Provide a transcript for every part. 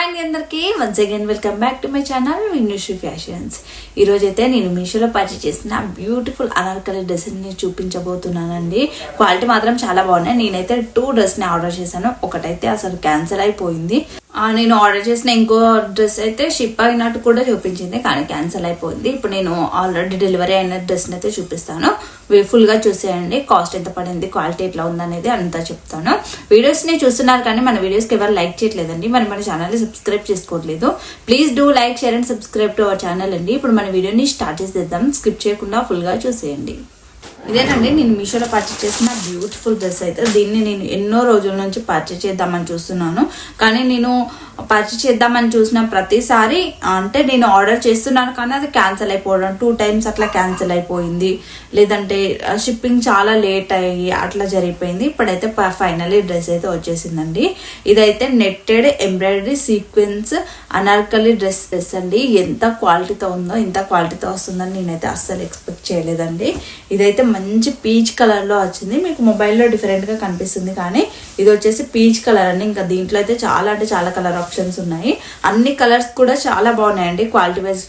Hi అండి అందరికీ once again welcome back to my channel Vinyushri fashions. ఈరోజు అయితే నేను మీషోలో పర్చేస్ చేసిన బ్యూటిఫుల్ అనార్కలి డ్రెస్ని చూపించబోతున్నానండి. క్వాలిటీ మాత్రం చాలా బాగున్నాయి. నేనైతే 2 డ్రెస్ని ఆర్డర్ చేశాను. ఒకటైతే అసలు క్యాన్సిల్ అయిపోయింది. నేను ఆర్డర్ చేసిన ఇంకో డ్రెస్ అయితే షిప్ అయినట్టు కూడా చూపించింది, కానీ క్యాన్సిల్ అయిపోయింది. ఇప్పుడు నేను ఆల్రెడీ డెలివరీ అయిన డ్రెస్ని అయితే చూపిస్తాను. ఫుల్గా చూసేయండి. కాస్ట్ ఎంత పడింది, క్వాలిటీ ఎట్లా ఉందనేది అంతా చెప్తాను. వీడియోస్ని చూస్తున్నారు కానీ మన వీడియోస్కి ఎవరు లైక్ చేయట్లేదండి. మన ఛానల్ని సబ్స్క్రైబ్ చేసుకోవట్లేదు. Please do like, share and subscribe to our channel అండి. ఇప్పుడు మన వీడియోని స్టార్ట్ చేసేద్దాం. స్కిప్ చేయకుండా ఫుల్గా చూసేయండి. ఇదేనండి నేను మీషోలో పర్చేస్ చేసిన బ్యూటిఫుల్ డ్రెస్ అయితే. దీన్ని నేను ఎన్నో రోజుల నుంచి పర్చేస్ చేద్దామని చూస్తున్నాను, కానీ నేను పర్చేస్ చేద్దామని చూసిన ప్రతిసారి అంటే నేను ఆర్డర్ చేస్తున్నాను కానీ అది క్యాన్సిల్ అయిపోవడం, 2 times అట్లా క్యాన్సిల్ అయిపోయింది, లేదంటే షిప్పింగ్ చాలా లేట్ అయ్యి అట్లా జరిగిపోయింది. ఇప్పుడైతే ఫైనల్లీ డ్రెస్ అయితే వచ్చేసిందండి. ఇదైతే netted embroidery sequence Anarkali dress అండి. ఎంత క్వాలిటీతో ఉందో, ఇంత క్వాలిటీతో వస్తుందని నేనైతే అస్సలు ఎక్స్పెక్ట్ చేయలేదండి. ఇదైతే మంచి పీచ్ కలర్ లో వచ్చింది. మీకు మొబైల్లో డిఫరెంట్ గా కనిపిస్తుంది, కానీ ఇది వచ్చేసి పీచ్ కలర్ అండి. ఇంకా దీంట్లో అయితే చాలా అంటే చాలా కలర్ ఆప్షన్స్ ఉన్నాయి. అన్ని కలర్స్ కూడా చాలా బాగున్నాయండి. క్వాలిటీ వైజ్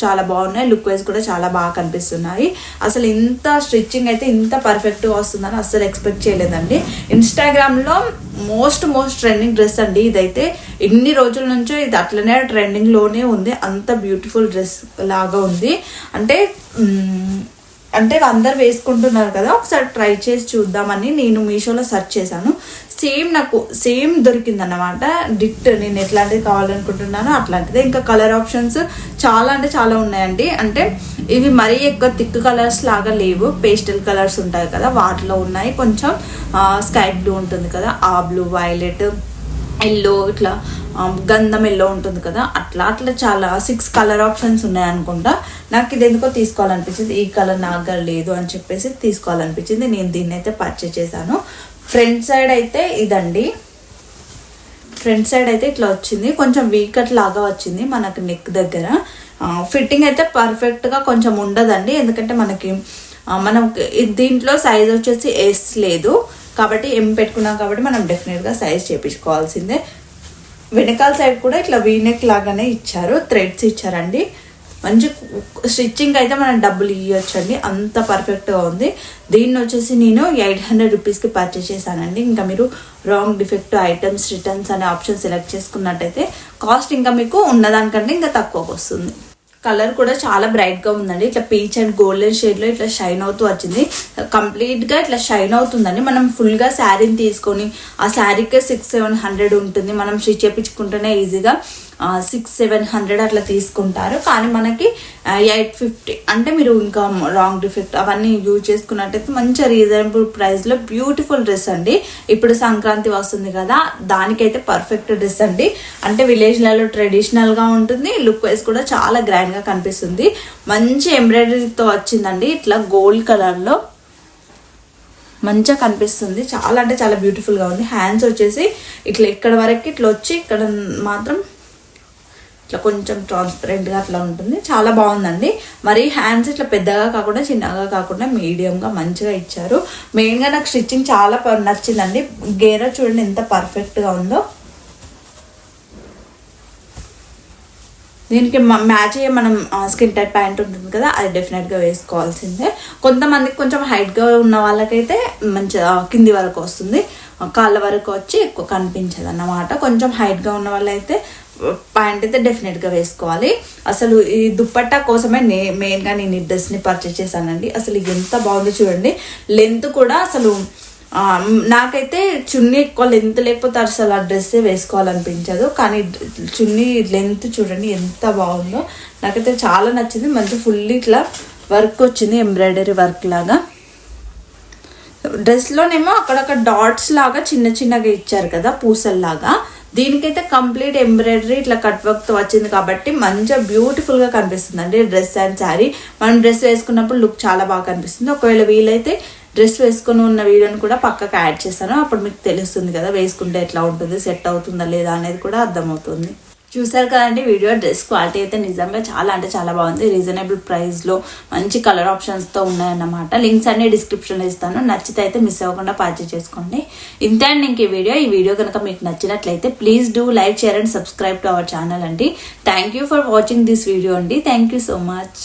చాలా బాగున్నాయి, లుక్ వైజ్ కూడా చాలా బాగా కనిపిస్తున్నాయి. అసలు ఇంత స్టిచ్చింగ్ అయితే ఇంత పర్ఫెక్ట్ గా వస్తుందని అస్సలు ఎక్స్పెక్ట్ చేయలేదండి. ఇన్స్టాగ్రామ్ లో మోస్ట్ ట్రెండింగ్ డ్రెస్ అండి. ఇదైతే ఇన్ని రోజుల నుంచో ఇది అట్లనే ట్రెండింగ్ లోనే ఉంది. అంత బ్యూటిఫుల్ డ్రెస్ లాగా ఉంది. అంటే అందరు వేసుకుంటున్నారు కదా, ఒకసారి ట్రై చేసి చూద్దామని నేను మీషోలో సెర్చ్ చేశాను. నాకు సేమ్ దొరికింది అన్నమాట. నేను ఎట్లాంటిది కావాలనుకుంటున్నానో అట్లాంటిదే. ఇంకా కలర్ ఆప్షన్స్ చాలా అంటే చాలా ఉన్నాయండి. అంటే ఇవి మరీ ఎక్కువ థిక్ కలర్స్ లాగా లేవు. పేస్టల్ కలర్స్ ఉంటాయి కదా, వాటిలో ఉన్నాయి. కొంచెం స్కై బ్లూ ఉంటుంది కదా, ఆ బ్లూ, వైలెట్, ఎల్లో, ఇట్లా గంధం ఎల్లో ఉంటుంది కదా, అట్లా చాలా 6 కలర్ ఆప్షన్స్ ఉన్నాయి అనుకుంటా. నాకు ఇది ఎందుకో తీసుకోవాలనిపించింది. ఈ కలర్ నాకు లేదు అని చెప్పేసి తీసుకోవాలనిపించింది. నేను దీన్ని అయితే పర్చేస్ చేశాను. ఫ్రంట్ సైడ్ అయితే ఇదండి. ఫ్రంట్ సైడ్ అయితే ఇట్లా వచ్చింది. కొంచెం వీకట్ లాగా వచ్చింది మనకు నెక్ దగ్గర. ఫిట్టింగ్ అయితే పర్ఫెక్ట్గా కొంచెం ఉండదండి, ఎందుకంటే మనం దీంట్లో సైజ్ వచ్చేసి ఎస్ లేదు కాబట్టి ఎం పెట్టుకున్నాం కాబట్టి మనం డెఫినెట్గా సైజ్ చేయించుకోవాల్సిందే. వెనకాల సైడ్ కూడా ఇట్లా వీనెక్ లాగానే ఇచ్చారు, థ్రెడ్స్ ఇచ్చారండి. మంచి స్టిచ్చింగ్ అయితే మనం డబ్బులు ఇవ్వచ్చండి, అంత పర్ఫెక్ట్గా ఉంది. దీన్ని వచ్చేసి నేను 800 రూపీస్కి పర్చేస్ చేశానండి. ఇంకా మీరు రాంగ్, డిఫెక్ట్ ఐటమ్స్, రిటర్న్స్ అనే ఆప్షన్ సెలెక్ట్ చేసుకున్నట్టయితే కాస్ట్ ఇంకా మీకు ఉన్నదానికంటే ఇంకా తక్కువకి వస్తుంది. కలర్ కూడా చాలా బ్రైట్ గా ఉందండి. ఇట్లా పీచ్ అండ్ గోల్డెన్ షేడ్ లో ఇట్లా షైన్ అవుతూ వచ్చింది. కంప్లీట్ గా ఇట్లా షైన్ అవుతుందండి. మనం ఫుల్ గా శారీని తీసుకొని ఆ శారీకి 600-700 ఉంటుంది. మనం స్టిచ్ చేయించుకుంటేనే ఈజీగా 600-700 అట్లా తీసుకుంటారు, కానీ మనకి 850 అంటే మీరు ఇంకా రాంగ్, డిఫెక్ట్ అవన్నీ యూజ్ చేసుకున్నట్టయితే మంచి రీజనబుల్ ప్రైస్ లో బ్యూటిఫుల్ డ్రెస్ అండి. ఇప్పుడు సంక్రాంతి వస్తుంది కదా, దానికైతే పర్ఫెక్ట్ డ్రెస్ అండి. అంటే విలేజ్లలో ట్రెడిషనల్ గా ఉంటుంది, లుక్ వైజ్ కూడా చాలా గ్రాండ్ గా కనిపిస్తుంది. మంచి ఎంబ్రాయిడరీతో వచ్చిందండి. ఇట్లా గోల్డ్ కలర్ లో మంచిగా కనిపిస్తుంది. చాలా అంటే చాలా బ్యూటిఫుల్ గా ఉంది. హ్యాండ్స్ వచ్చేసి ఇట్లా ఇక్కడ వరకు ఇట్లా వచ్చి ఇక్కడ మాత్రం ఇట్లా కొంచెం ట్రాన్స్పరెంట్గా అట్లా ఉంటుంది. చాలా బాగుందండి. మరి హ్యాండ్స్ ఇట్లా పెద్దగా కాకుండా చిన్నగా కాకుండా మీడియంగా మంచిగా ఇచ్చారు. మెయిన్గా నాకు స్టిచ్చింగ్ చాలా నచ్చిందండి. గేరా చూడండి ఎంత పర్ఫెక్ట్గా ఉందో. దీనికి మ్యాచ్ అయ్యే మనం స్కిన్ టైట్ ప్యాంట్ ఉంటుంది కదా, అది డెఫినెట్గా వేసుకోవాల్సిందే. కొంతమందికి కొంచెం హైట్గా ఉన్న వాళ్ళకైతే మంచిగా కింది వరకు వస్తుంది, కాళ్ళ వరకు వచ్చి ఎక్కువ కనిపించదు అన్నమాట. కొంచెం హైట్గా ఉన్న వాళ్ళైతే ప్యాంట్ అయితే డెఫినెట్గా వేసుకోవాలి. అసలు ఈ దుప్పట్టా కోసమే మెయిన్గా నేను ఈ డ్రెస్ని పర్చేస్ చేశానండి. అసలు ఎంత బాగుంది చూడండి. లెంత్ కూడా అసలు నాకైతే చున్నీ ఎక్కువ లెంత్ లేకపోతే అసలు ఆ డ్రెస్సే వేసుకోవాలనిపించదు, కానీ చున్నీ లెంత్ చూడండి ఎంత బాగుందో. నాకైతే చాలా నచ్చింది. మంచి ఫుల్ ఇట్లా వర్క్ వచ్చింది, ఎంబ్రాయిడరీ వర్క్ లాగా. డ్రెస్లోనేమో అక్కడక్కడ డాట్స్ లాగా చిన్నగా ఇచ్చారు కదా, పూసల్లాగా. దీనికైతే కంప్లీట్ ఎంబ్రాయిడరీ ఇట్లా కట్ వర్క్తో వచ్చింది కాబట్టి మంచిగా బ్యూటిఫుల్గా కనిపిస్తుంది అండి డ్రెస్ అండ్ శారీ. మనం డ్రెస్ వేసుకున్నప్పుడు లుక్ చాలా బాగా కనిపిస్తుంది. ఒకవేళ వీలైతే డ్రెస్ వేసుకుని ఉన్న వీడియోని కూడా పక్కకు యాడ్ చేస్తాను, అప్పుడు మీకు తెలుస్తుంది కదా వేసుకుంటే ఎట్లా ఉంటుంది, సెట్ అవుతుందా లేదా అనేది కూడా అర్థమవుతుంది. చూసారు కదండి వీడియో. డ్రెస్ క్వాలిటీ అయితే నిజంగా చాలా అంటే చాలా బాగుంది. రీజనబుల్ ప్రైస్లో మంచి కలర్ ఆప్షన్స్తో ఉన్నాయన్నమాట. లింక్స్ అన్ని డిస్క్రిప్షన్లో ఇస్తాను. నచ్చితే అయితే మిస్ అవ్వకుండా పర్చేస్ చేసుకోండి. ఇంతే అండి ఇంక ఈ వీడియో కనుక మీకు నచ్చినట్లయితే please do like, share and subscribe to our channel అండి. Thank you for watching this video అండి. Thank you so much.